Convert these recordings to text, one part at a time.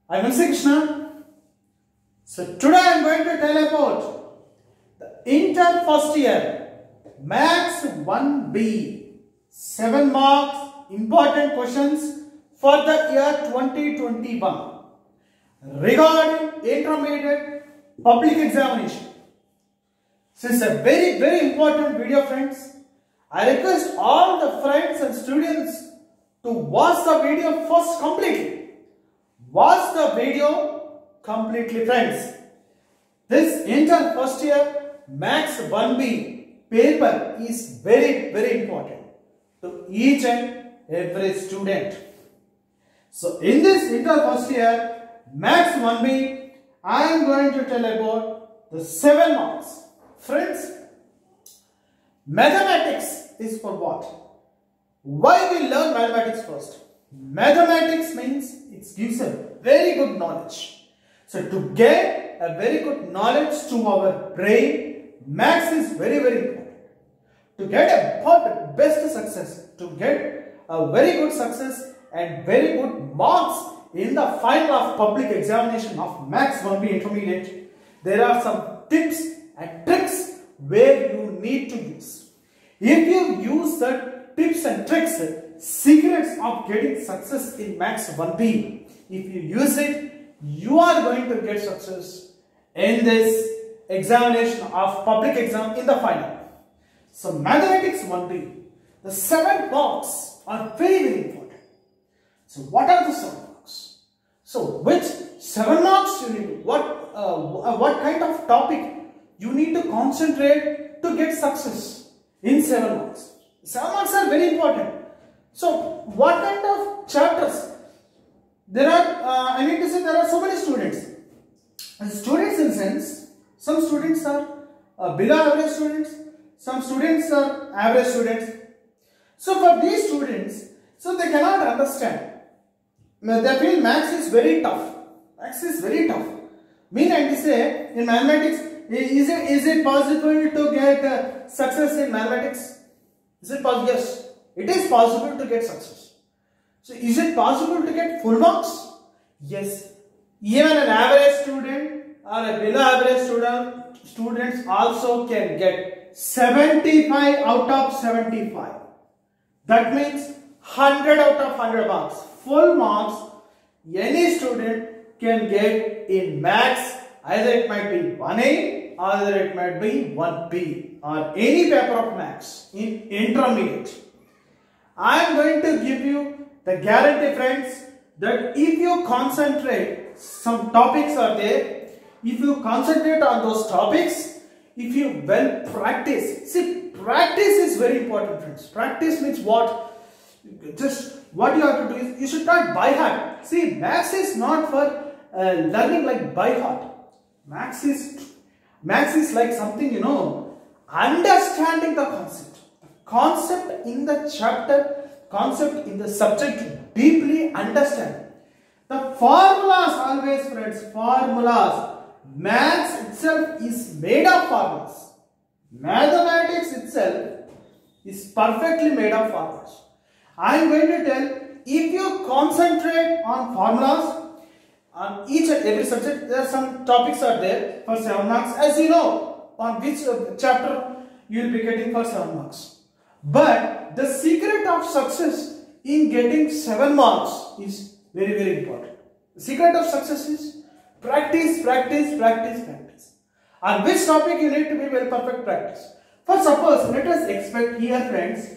I'm MC Krishna. So today I'm going to tell about the Inter first year Maths 1B 7 marks important questions for the year 2021 regarding intermediate public examination. This is a very important video, friends. I request all the friends and students to watch the video first completely. Watch the video completely, friends. This Inter first year Maths 1B paper is very important to each and every student. So in this Inter first year Maths 1B, I am going to tell about the 7 marks. Friends, mathematics is for what? Why we learn mathematics first? Mathematics means it gives a very good knowledge. So to get a very good knowledge to our brain, maths is very important. To get a best success, to get a very good success and very good marks in the final of public examination of Maths 1B intermediate, there are some tips and tricks where you need to use. If you use the tips and tricks, secrets of getting success in Maths 1B, if you use it, you are going to get success in this examination of public exam in the final. So Mathematics 1B, the 7 marks are very important. So what are the 7 marks? So which 7 marks you need? What kind of topic you need to concentrate to get success in 7 marks? 7 marks are very important. So what kind of chapters? There are, I need to say, there are so many students. And students in sense, some students are below average students, some students are average students. So for these students, so they cannot understand. They feel maths is very tough. Maths is very tough. Mean and say in mathematics, is it possible to get success in mathematics? Is it possible? Yes, it is possible to get success. So is it possible to get full marks? Yes. Even an average student or a below average students also can get 75 out of 75. That means 100 out of 100 marks. Full marks any student can get in maths. Either it might be 1A or either it might be 1B or any paper of maths in intermediate. I am going to give you the guarantee, friends, that if you concentrate, some topics are there. If you concentrate on those topics, if you well practice. See, practice is very important, friends. Practice means what? Just what you have to do is, you should not by heart. See, maths is not for learning like by heart. Maths is like something, you know, understanding the concept. Concept in the chapter, concept in the subject, deeply understand. The formulas always, friends, formulas. Maths itself is made of formulas. Mathematics itself is perfectly made of formulas. I am going to tell, if you concentrate on formulas, on each and every subject, there are some topics are there for 7 marks. As you know, on which chapter you will be getting for 7 marks. But the secret of success in getting 7 marks is very important. The secret of success is practice. On which topic you need to be very perfect practice. For suppose, let us expect here, friends,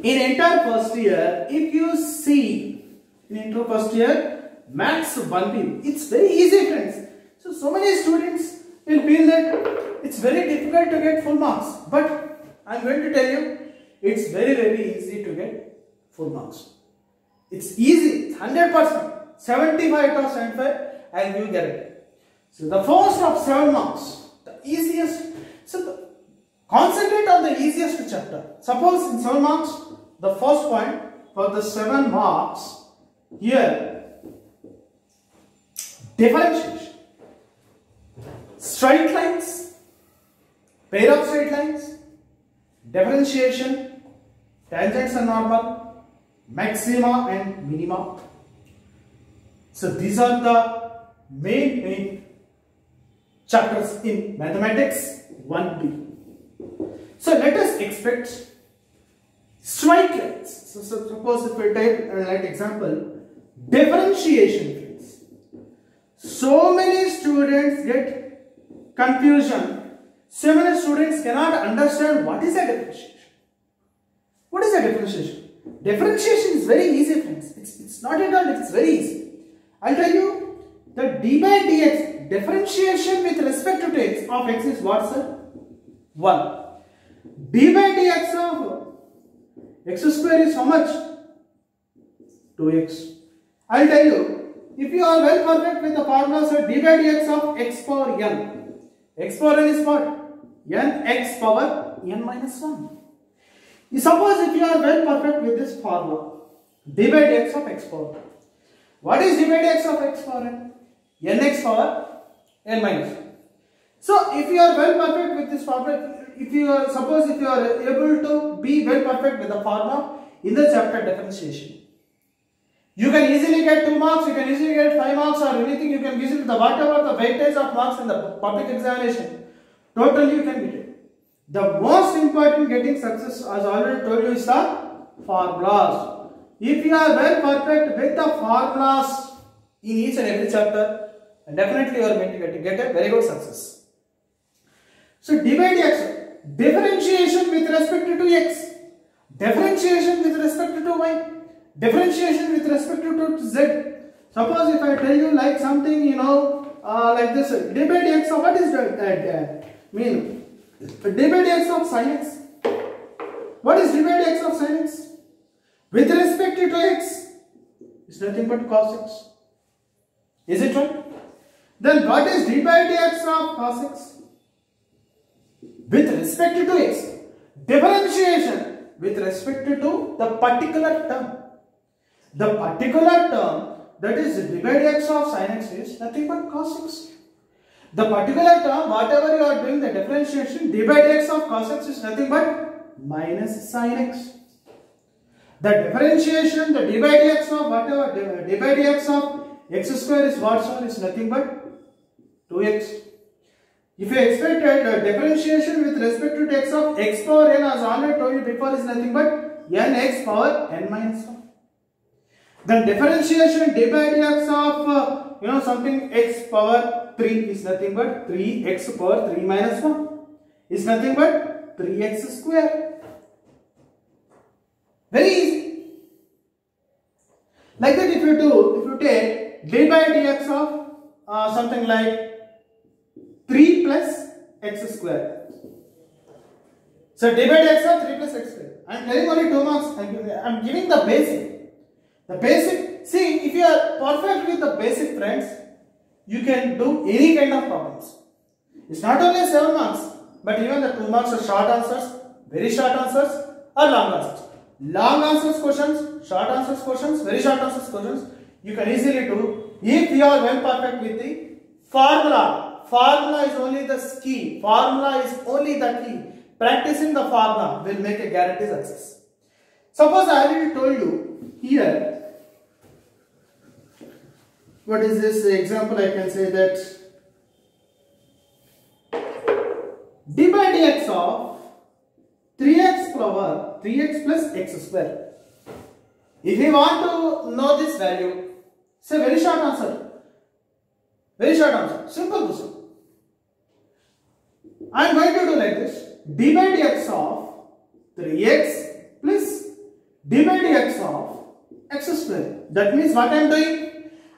in Inter first year, if you see in Inter first year, Maths 1B, it's very easy, friends. So many students will feel that it's very difficult to get full marks. But I am going to tell you, it's very easy to get full marks. It's easy, 100%, 75 out of 75, and you get it. So the first of 7 marks, the easiest. So concentrate on the easiest chapter. Suppose in 7 marks, the first point for the 7 marks here, differentiation, straight lines, pair of straight lines, differentiation, tangents and normal, maxima and minima, So these are the main chapters in mathematics 1B. So let us expect straight lines. So suppose if we take like example differentiation fields. So many students get confusion. So many students cannot understand what is a differentiation. What is a differentiation? Differentiation is very easy, friends. It's not at all, it's very easy. I'll tell you the d by dx differentiation with respect to x of x is what, sir? 1. d by dx of x square is how much? 2x. I'll tell you, if you are well perfect with the formula, so d by dx of x power n. X power n is what? N x power n minus 1. Suppose if you are well perfect with this formula, d by dx of x power. What is d by dx of x power n? Nx power n minus 1. So if you are well perfect with this formula, suppose if you are able to be well perfect with the formula in the chapter differentiation, you can easily get 2 marks, you can easily get 5 marks or anything, you can easily whatever the weightage of marks in the public examination, totally you can get it. The most important getting success, as I already told you, is the formulas. If you are well perfect with the formulas in each and every chapter, definitely you are going to get a very good success. So d by dx, differentiation with respect to x, differentiation with respect to y, differentiation with respect to z. Suppose if I tell you like something, like this, d by dx of what is that mean? d by dx of sin x. What is d by dx of sin x? With respect to x, is nothing but cos x. Is it right? Then what is d by dx of cos x? With respect to x. Differentiation with respect to the particular term. The particular term, that is d by dx of sin x, is nothing but cos x. The particular term, whatever you are doing the differentiation, d by dx of cos x is nothing but minus sin x. The differentiation, the d by dx of whatever, d by dx of x square is what, sir? Is nothing but 2x. If you expected the differentiation with respect to x of x power n, as I already told you before, is nothing but nx power n minus 1. Then differentiation d by dx of something x power 3 is nothing but 3x power 3 minus 1 is nothing but 3x square. Very easy. Like that, if you take d by dx of something like 3 plus x square. So d by dx of 3 plus x square. I am telling only 2 marks. I am giving the basic. The basic. See, if you are perfect with the basic, friends, you can do any kind of problems. It's not only 7 marks, but even the 2 marks are short answers, very short answers, or long answers. Long answers questions, short answers questions, very short answers questions, you can easily do if you are well perfect with the formula. Formula is only the key. Formula is only the key. Practicing the formula will make a guaranteed success. Suppose I already told you here. What is this example? I can say that d by dx of 3x power 3x plus x square. If you want to know this value, say very short answer. Very short answer. Simple question. I am going to do like this. D by dx of 3x plus d by dx of x square. That means what I am doing?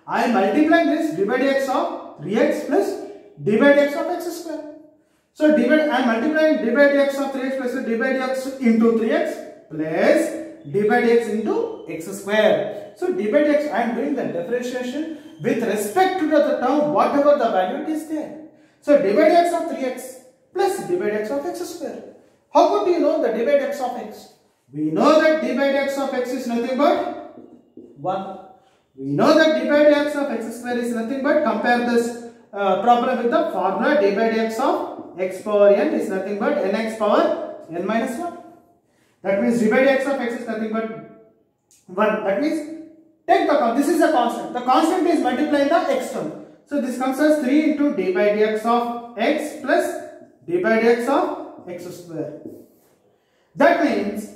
I am multiplying this d by dx of 3x plus d by dx of x square. So I am multiplying d by dx of 3x plus d by dx into 3x plus d by dx into x square. So d by dx, I am doing the differentiation with respect to the term whatever the value it is there. So d by dx of 3x plus d by dx of x square. How could you know the d by dx of x? We know that d by dx of x is nothing but 1. We know that d by dx of x square is nothing but, compare this problem with the formula, d by dx of x power n is nothing but nx power n minus 1. That means d by dx of x is nothing but 1. That means Take the, this is a constant. The constant is multiplying the x term. So this comes as 3 into d by dx of x plus d by dx of x square. That means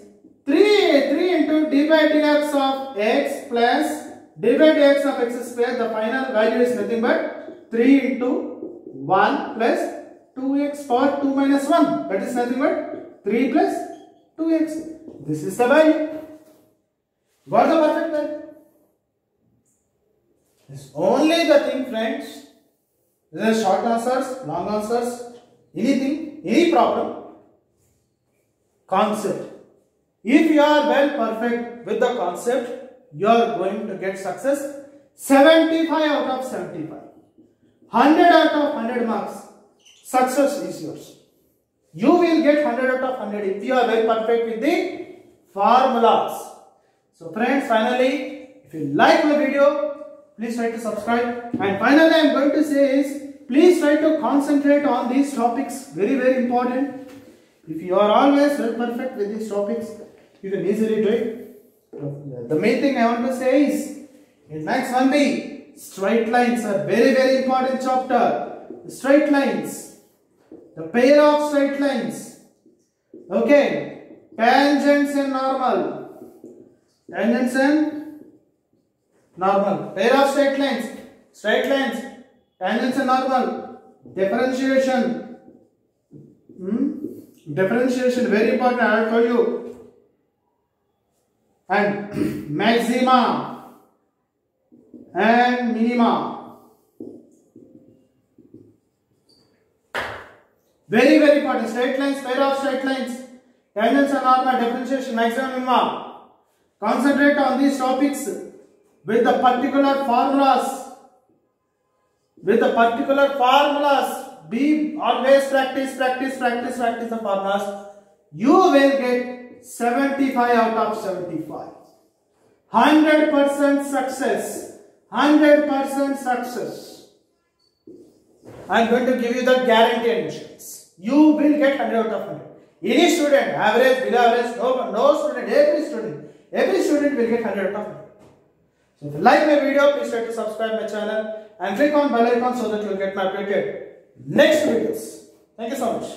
3 into d by dx of x plus d by dx of x square, the final value is nothing but 3 into 1 plus 2x power 2 minus 1. That is nothing but 3 plus 2x. This is the value. What the perfect value? It's only the thing, friends. There are short answers, long answers, anything, any problem. Concept. If you are well perfect with the concept, you are going to get success. 75 out of 75. 100 out of 100 marks. Success is yours. You will get 100 out of 100 if you are well perfect with the formulas. So friends, finally, if you like my video, please try to subscribe. And finally, I am going to say is, please try to concentrate on these topics. Very, very important. If you are always well perfect with these topics, you can easily do it. The main thing I want to say is, in Max 1B, straight lines are very, very important chapter. Straight lines, the pair of straight lines, okay, tangents and normal, tangents and normal, pair of straight lines, tangents and normal, differentiation, differentiation very important, I will tell you, and maxima and minima. Very, very important. Straight lines, pair of straight lines, tangents and normal, differentiation, maximum, minima. Concentrate on these topics with the particular formulas. Be always practice the formulas. You will get 75 out of 75. 100% success. 100% success. I am going to give you the guarantee admissions. You will get 100 out of 100. Any student, average, below average, no student, every student will get 100 out of 100. So if you like my video, please try to subscribe my channel and click on bell icon so that you will get my updated next videos. Thank you so much.